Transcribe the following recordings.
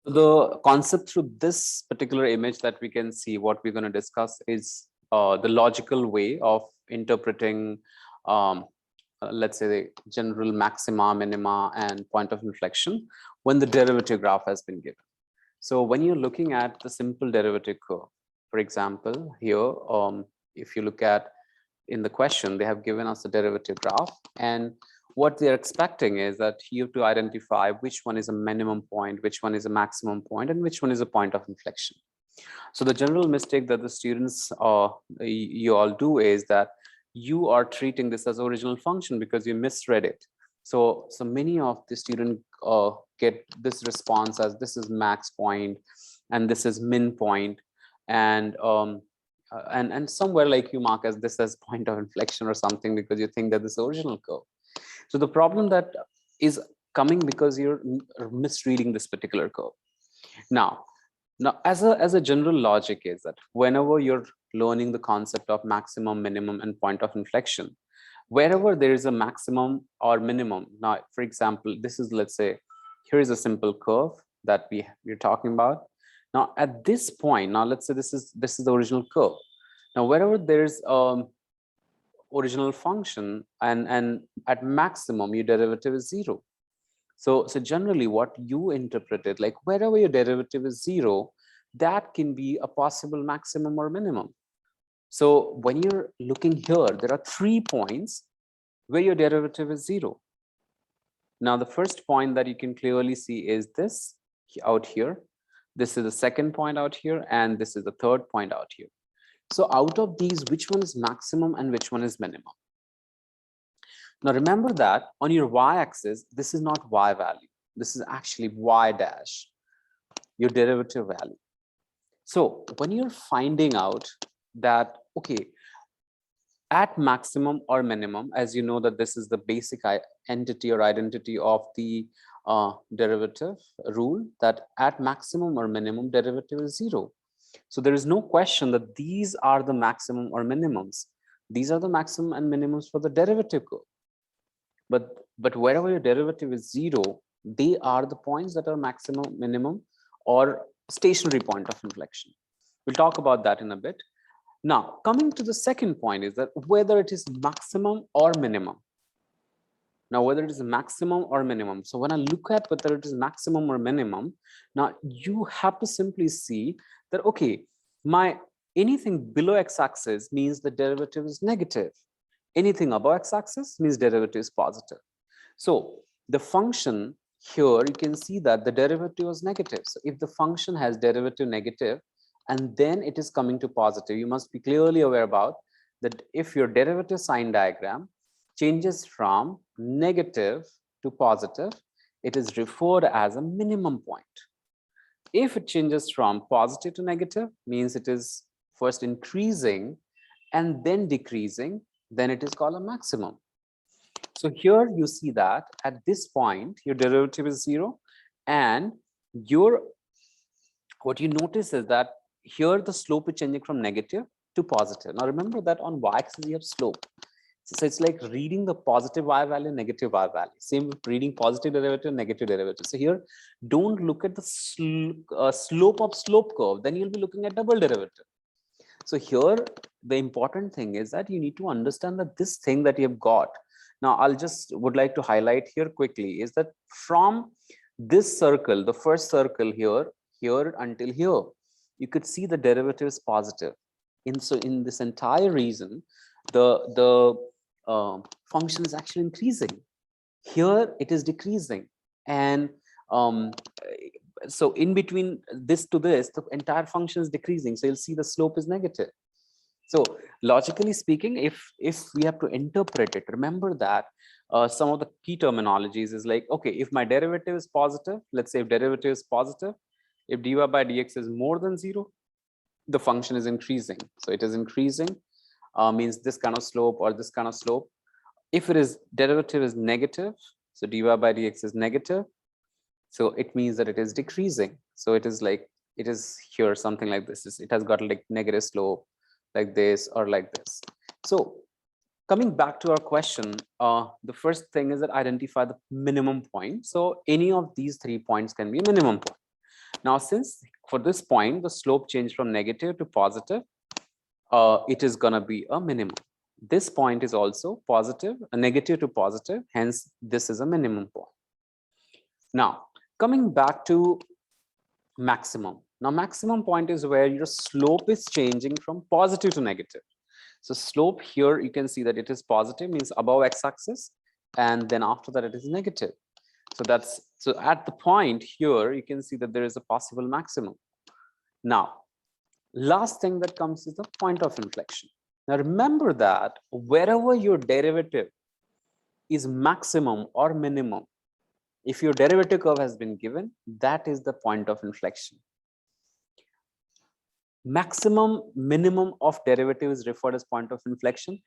The concept through this particular image that we can see, what we're going to discuss is the logical way of interpreting, let's say, the general maxima, minima, and point of inflection when the derivative graph has been given. So when you're looking at the simple derivative curve, for example, here, if you look at in the question, they have given us a derivative graph, and what they're expecting is that you have to identify which one is a minimum point, which one is a maximum point, and which one is a point of inflection. So the general mistake that the students you all do is that you are treating this as original function because you misread it. So many of the students get this response as this is max point and this is min point, and somewhere like you mark as this as point of inflection or something because you think that this is original curve. So the problem that is coming because you're misreading this particular curve. Now as a general logic is that whenever you're learning the concept of maximum, minimum, and point of inflection, wherever there is a maximum or minimum. Now, for example, this is, let's say, here is a simple curve that we're talking about. Now at this point, now let's say this is the original curve. Now wherever there's original function and at maximum your derivative is 0. So generally what you interpreted, like wherever your derivative is 0, that can be a possible maximum or minimum. So when you're looking here, there are 3 points where your derivative is 0. Now the first point that you can clearly see is this out here. This is the second point out here, and this is the third point out here. So out of these, which one is maximum and which one is minimum? Now remember that on your y-axis, this is not y value. This is actually y dash, your derivative value. So when you're finding out that, okay, at maximum or minimum, as you know that this is the basic entity or identity of the derivative rule, that at maximum or minimum derivative is 0. So there is no question that these are the maximum or minimums. These are the maximum and minimums for the derivative curve. But wherever your derivative is 0, they are the points that are maximum, minimum, or stationary point of inflection. We'll talk about that in a bit. Now, coming to the second point is that whether it is maximum or minimum. Now, whether it is maximum or minimum. So when I look at whether it is maximum or minimum, now you have to simply see that, okay, anything below x-axis means the derivative is negative. Anything above x-axis means derivative is positive. So the function here, you can see that the derivative was negative. So if the function has derivative negative and then it is coming to positive, you must be clearly aware about that if your derivative sign diagram changes from negative to positive, it is referred as a minimum point. If it changes from positive to negative, means it is first increasing and then decreasing, then it is called a maximum. So here you see that at this point, your derivative is 0, and what you notice is that here the slope is changing from negative to positive. Now remember that on y-axis we have slope. So it's like reading the positive y value, negative y value. Same with reading positive derivative, negative derivative. So here, don't look at the slope of slope curve. Then you'll be looking at double derivative. So here, the important thing is that you need to understand that this thing that you have got. Now, would like to highlight here quickly is that from this circle, the first circle here until here, you could see the derivative is positive. So in this entire reason, the function is actually increasing. Here it is decreasing, and so in between this to this, the entire function is decreasing. So you'll see the slope is negative. So logically speaking, if we have to interpret it, remember that some of the key terminologies is like, okay, if my derivative is positive, let's say if derivative is positive, if dy by dx is more than 0, the function is increasing. So it is increasing, means this kind of slope or this kind of slope. If it is derivative is negative, so dy by dx is negative, so it means that it is decreasing. So it is like, it is here something like this. It has got like negative slope like this or like this. So coming back to our question, the first thing is that identify the minimum point. So any of these 3 points can be a minimum point. Now, since for this point, the slope changed from negative to positive, it is going to be a minimum. This point is also positive, a negative to positive, hence this is a minimum point. Now, coming back to maximum. Now, maximum point is where your slope is changing from positive to negative. So slope here, you can see that it is positive, means above x-axis, and then after that it is negative. So at the point here, you can see that there is a possible maximum. Now, last thing that comes is the point of inflection. Now remember that wherever your derivative is maximum or minimum, if your derivative curve has been given, that is the point of inflection. Maximum, minimum of derivative is referred as point of inflection.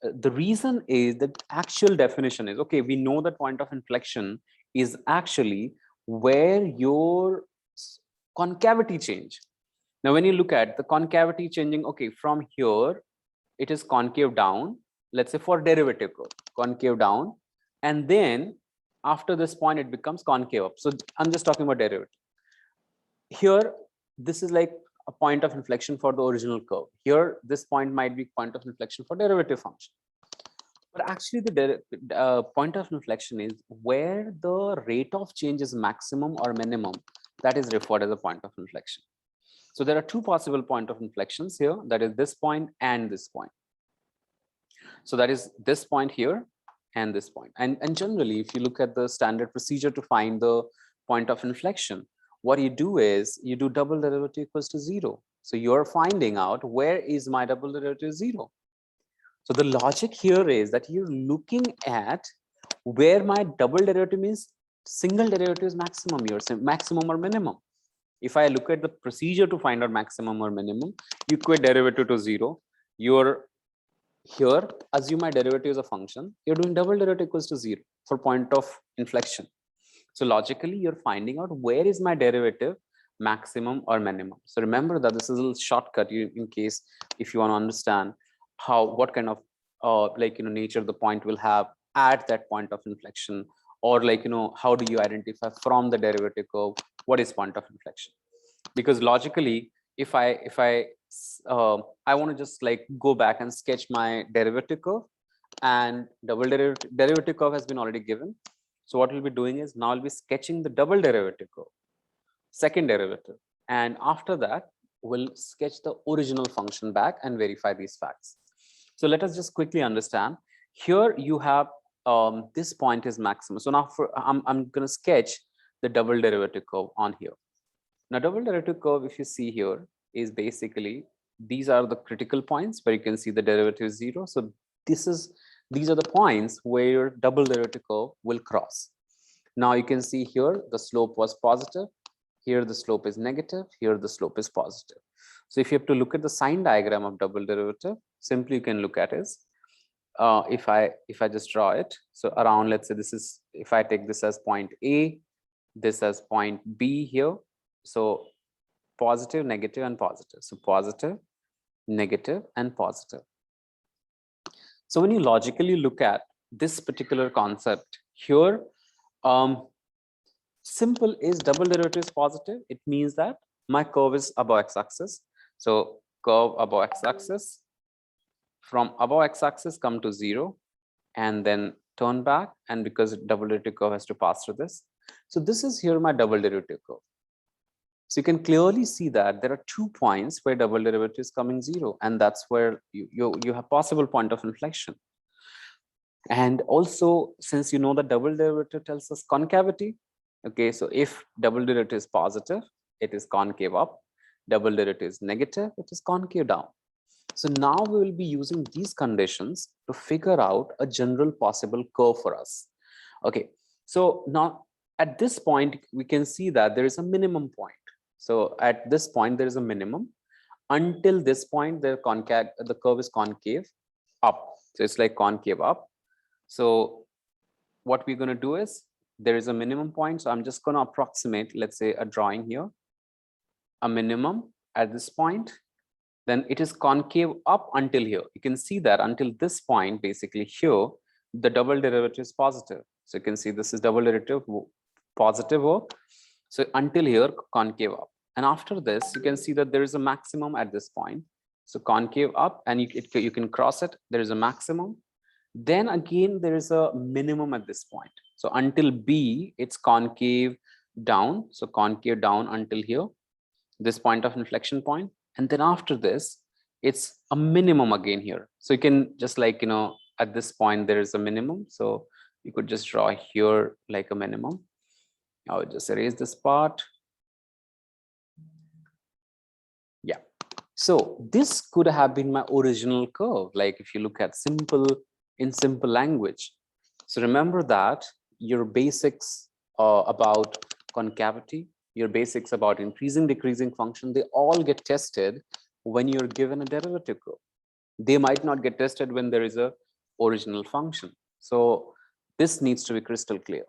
The reason is that actual definition is, okay, we know that point of inflection is actually where your concavity change. Now, when you look at the concavity changing, okay, from here, it is concave down, let's say for derivative curve, concave down, and then after this point, it becomes concave up. So I'm just talking about derivative. Here, this is like a point of inflection for the original curve. Here, this point might be point of inflection for derivative function. But actually, the point of inflection is where the rate of change is maximum or minimum. That is referred as a point of inflection. So there are two possible point of inflections here. That is this point and this point. So that is this point here and this point. And generally, if you look at the standard procedure to find the point of inflection, what you do is you do double derivative equals to 0. So you're finding out where is my double derivative 0. So the logic here is that you're looking at where my double derivative means single derivative is maximum, your maximum or minimum. If I look at the procedure to find out maximum or minimum, you equate derivative to 0. You're here, assume my derivative is a function. You're doing double derivative equals to 0 for point of inflection. So logically, you're finding out where is my derivative maximum or minimum. So remember that this is a little shortcut in case if you want to understand what kind of nature the point will have at that point of inflection, or how do you identify from the derivative curve what is point of inflection. Because logically, if I want to just go back and sketch my derivative curve, and double derivative curve has been already given. So what we'll be doing is now I'll be sketching the double derivative curve, second derivative, and after that we'll sketch the original function back and verify these facts. So let us just quickly understand. Here you have this point is maximum. So now I'm going to sketch the double derivative curve on here. Now double derivative curve, if you see here, is basically these are the critical points where you can see the derivative is 0. So these are the points where your double derivative curve will cross. Now you can see here the slope was positive, here the slope is negative, here the slope is positive. So if you have to look at the sign diagram of double derivative, simply you can look at is if I just draw it. So around, let's say this is, if I take this as point A, this as point B here. So positive, negative, and positive. So positive, negative, and positive. So when you logically look at this particular concept here, simple is double derivative is positive. It means that my curve is above x-axis. So curve above x-axis, from above x-axis come to 0 and then turn back, and because double derivative curve has to pass through this. So this is here my double derivative curve. So you can clearly see that there are 2 points where double derivative is coming 0, and that's where you have possible point of inflection. And also, since you know that double derivative tells us concavity, okay, so if double derivative is positive, it is concave up. Double derivative is negative, it is concave down. So now we will be using these conditions to figure out a general possible curve for us. Okay, so now at this point, we can see that there is a minimum point. So at this point, there is a minimum. Until this point, the curve is concave up. So it's like concave up. So what we're going to do is there is a minimum point. So I'm just going to approximate, let's say, a drawing here, a minimum at this point. Then it is concave up until here. You can see that until this point, basically here, the double derivative is positive. So you can see this is double derivative positive work. So until here, concave up. And after this, you can see that there is a maximum at this point. So concave up, and you can cross it. There is a maximum. Then again, there is a minimum at this point. So until B, it's concave down. So concave down until here, this point of inflection point. And then after this, it's a minimum again here. So you can just like, at this point, there is a minimum. So you could just draw here like a minimum. I will just erase this part. Yeah. So this could have been my original curve. Like if you look at in simple language. So remember that your basics about concavity, your basics about increasing, decreasing function, they all get tested when you're given a derivative curve. They might not get tested when there is a original function. So this needs to be crystal clear.